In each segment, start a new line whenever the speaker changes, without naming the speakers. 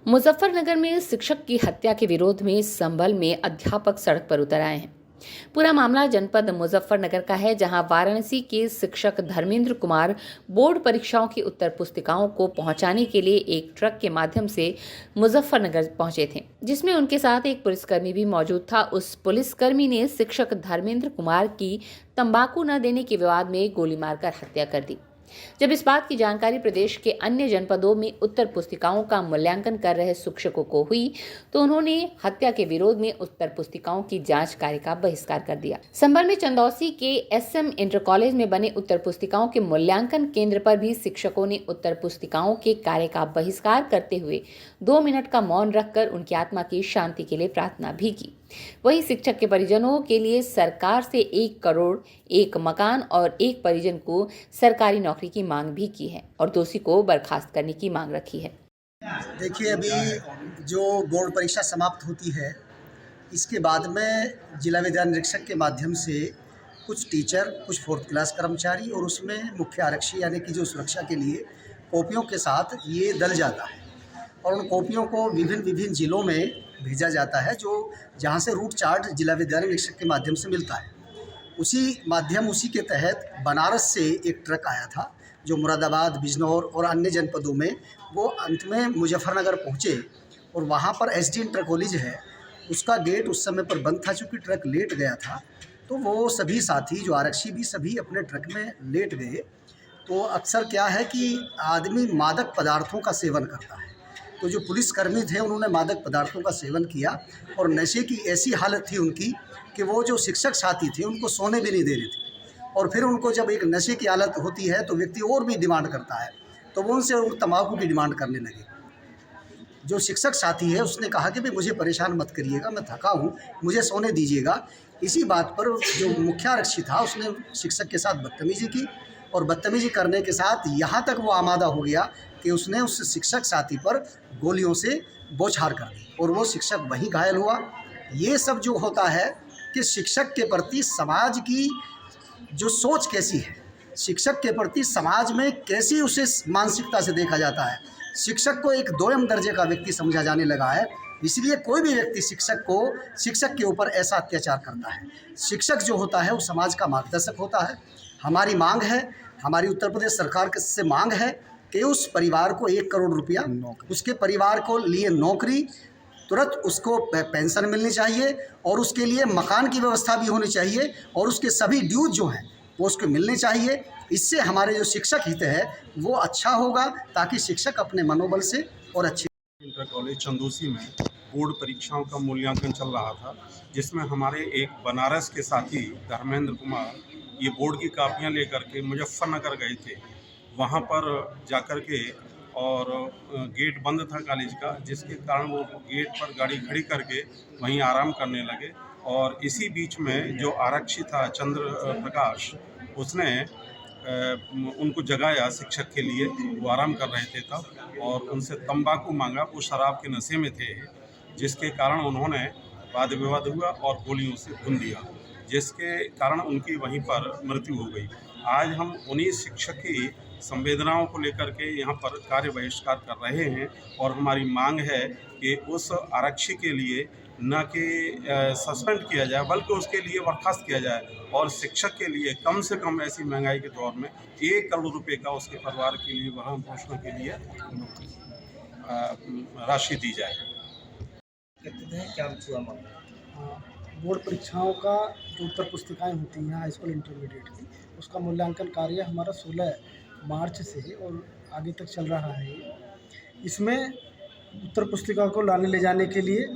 मुजफ्फरनगर में शिक्षक की हत्या के विरोध में संभल में अध्यापक सड़क पर उतर आए हैं। पूरा मामला जनपद मुजफ्फरनगर का है, जहां वाराणसी के शिक्षक धर्मेंद्र कुमार बोर्ड परीक्षाओं की उत्तर पुस्तिकाओं को पहुंचाने के लिए एक ट्रक के माध्यम से मुजफ्फरनगर पहुंचे थे, जिसमें उनके साथ एक पुलिसकर्मी भी मौजूद था। उस पुलिसकर्मी ने शिक्षक धर्मेंद्र कुमार की तंबाकू न देने के विवाद में गोली मारकर हत्या कर दी। जब इस बात की जानकारी प्रदेश के अन्य जनपदों में उत्तर पुस्तिकाओं का मूल्यांकन कर रहे शिक्षकों को हुई, तो उन्होंने हत्या के विरोध में उत्तर पुस्तिकाओं की जांच कार्य का बहिष्कार कर दिया। संभल में चंदौसी के एसएम इंटर कॉलेज में बने उत्तर पुस्तिकाओं के मूल्यांकन केंद्र पर भी शिक्षकों ने उत्तर पुस्तिकाओं के कार्य का बहिष्कार करते हुए 2 मिनट का मौन रखकर उनकी आत्मा की शांति के लिए प्रार्थना भी की। वहीं शिक्षक के परिजनों के लिए सरकार से 1 करोड़, 1 मकान और 1 परिजन को सरकारी नौकरी की मांग भी की है और दोषी को बर्खास्त करने की मांग रखी है।
देखिए, अभी जो बोर्ड परीक्षा समाप्त होती है, इसके बाद में जिला विद्यालय निरीक्षक के माध्यम से कुछ टीचर, कुछ 4th क्लास कर्मचारी और उसमें मुख्य आरक्षी यानी कि जो सुरक्षा के लिए कॉपियों के साथ ये दल जाता है और उन कॉपियों को विभिन्न जिलों में भेजा जाता है, जो जहाँ से रूट चार्ट जिला विद्यालय निरीक्षक के माध्यम से मिलता है। उसी के तहत बनारस से एक ट्रक आया था, जो मुरादाबाद, बिजनौर और अन्य जनपदों में वो अंत में मुजफ्फरनगर पहुँचे और वहाँ पर एसडी इंटर कॉलेज है, उसका गेट उस समय पर बंद था। चूँकि ट्रक लेट गया था, तो वो सभी साथी जो आरक्षी भी सभी अपने ट्रक में लेट गए। तो अक्सर क्या है कि आदमी मादक पदार्थों का सेवन करता है, तो जो पुलिसकर्मी थे उन्होंने मादक पदार्थों का सेवन किया और नशे की ऐसी हालत थी उनकी कि वो जो शिक्षक साथी थे उनको सोने भी नहीं दे रहे थे। और फिर उनको जब एक नशे की हालत होती है तो व्यक्ति और भी डिमांड करता है, तो वो उनसे तंबाकू की डिमांड करने लगे। जो शिक्षक साथी है उसने कहा कि भाई मुझे परेशान मत करिएगा, मैं थका हूँ, मुझे सोने दीजिएगा। इसी बात पर जो मुख्य आरक्षी था उसने शिक्षक के साथ बदतमीजी की और बदतमीजी करने के साथ यहाँ तक वो आमादा हो गया कि उसने उस शिक्षक साथी पर गोलियों से बौछार कर दी और वो शिक्षक वहीं घायल हुआ। ये सब जो होता है कि शिक्षक के प्रति समाज की जो सोच कैसी है, शिक्षक के प्रति समाज में कैसी उसे मानसिकता से देखा जाता है। शिक्षक को एक दोयम दर्जे का व्यक्ति समझा जाने लगा है, इसलिए कोई भी व्यक्ति शिक्षक के ऊपर ऐसा अत्याचार करता है। शिक्षक जो होता है वो समाज का मार्गदर्शक होता है। हमारी मांग है, हमारी उत्तर प्रदेश सरकार से मांग है कि उस परिवार को 1 करोड़ रुपया, उसके परिवार को लिए नौकरी, तुरंत उसको पेंशन मिलनी चाहिए और उसके लिए मकान की व्यवस्था भी होनी चाहिए और उसके सभी ड्यूज जो हैं वो उसको मिलने चाहिए। इससे हमारे जो शिक्षक हित है वो अच्छा होगा, ताकि शिक्षक अपने मनोबल से और अच्छे।
इंटर कॉलेज चंदौसी में बोर्ड परीक्षाओं का मूल्यांकन चल रहा था, जिसमें हमारे एक बनारस के साथी धर्मेंद्र कुमार ये बोर्ड की कापियां लेकर के मुजफ्फरनगर गए थे। वहां पर जाकर के और गेट बंद था कॉलेज का, जिसके कारण वो गेट पर गाड़ी खड़ी करके वहीं आराम करने लगे। और इसी बीच में जो आरक्षी था चंद्र प्रकाश, उसने उनको जगाया शिक्षक के लिए, वो आराम कर रहे थे तब, और उनसे तंबाकू मांगा। वो शराब के नशे में थे, जिसके कारण उन्होंने वाद विवाद हुआ और गोलियों से भून दिया, जिसके कारण उनकी वहीं पर मृत्यु हो गई। आज हम उन्हीं शिक्षक की संवेदनाओं को लेकर के यहाँ पर कार्य बहिष्कार कर रहे हैं और हमारी मांग है कि उस आरक्षी के लिए न कि सस्पेंड किया जाए, बल्कि उसके लिए बर्खास्त किया जाए और शिक्षक के लिए कम से कम ऐसी महंगाई के दौर में 1 करोड़ रुपए का उसके परिवार के लिए भरण पोषण के लिए राशि दी जाए।
बोर्ड परीक्षाओं का जो उत्तर पुस्तिकाएं होती हैं हाई स्कूल इंटरमीडिएट की, उसका मूल्यांकन कार्य हमारा 16 मार्च से और आगे तक चल रहा है। इसमें उत्तर पुस्तिका को लाने ले जाने के लिए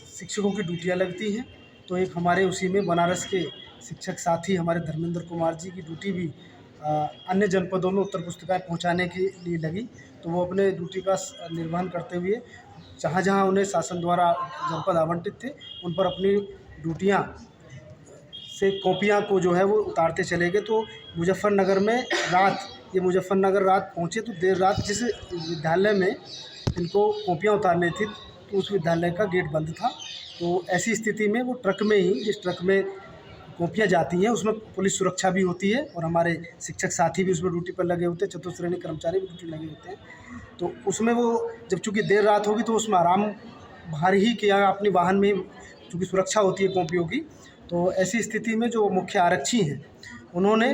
शिक्षकों की ड्यूटियां लगती हैं। तो एक हमारे उसी में बनारस के शिक्षक साथी हमारे धर्मेंद्र कुमार जी की ड्यूटी भी अन्य जनपदों में उत्तर पुस्तिकाएं पहुंचाने के लिए लगी। तो वो अपने ड्यूटी का निर्वहन करते हुए जहाँ जहाँ उन्हें शासन द्वारा जनपद आवंटित थे उन पर अपनी ड्यूटियाँ से कॉपियाँ को जो है वो उतारते चले गए। तो मुजफ्फरनगर रात पहुँचे, तो देर रात जिस विद्यालय में इनको कॉपियाँ उतारनी थी तो उस विद्यालय का गेट बंद था। तो ऐसी स्थिति में वो ट्रक में ही, जिस ट्रक में कॉपियाँ जाती हैं उसमें पुलिस सुरक्षा भी होती है और हमारे शिक्षक साथी भी उसमें ड्यूटी पर लगे होते हैं, चतुश्रेणी कर्मचारी भी ड्यूटी लगे होते हैं। तो उसमें वो जब चूँकि देर रात होगी तो उसमें आराम बाहर ही किया अपने वाहन में, चूँकि सुरक्षा होती है कॉपियों की। तो ऐसी स्थिति में जो मुख्य आरक्षी हैं उन्होंने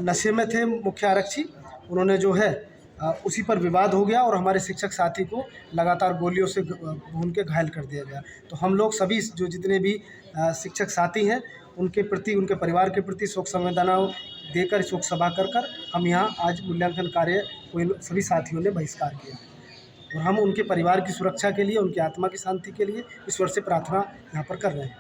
नशे में थे मुख्य आरक्षी, उन्होंने जो है उसी पर विवाद हो गया और हमारे शिक्षक साथी को लगातार गोलियों से भून के घायल कर दिया गया। तो हम लोग सभी जो जितने भी शिक्षक साथी हैं उनके प्रति, उनके परिवार के प्रति शोक संवेदनाओं देकर, शोक सभा कर हम यहाँ आज मूल्यांकन कार्य को सभी साथियों ने बहिष्कार किया और हम उनके परिवार की सुरक्षा के लिए, उनकी आत्मा की शांति के लिए ईश्वर से प्रार्थना यहाँ पर कर रहे हैं।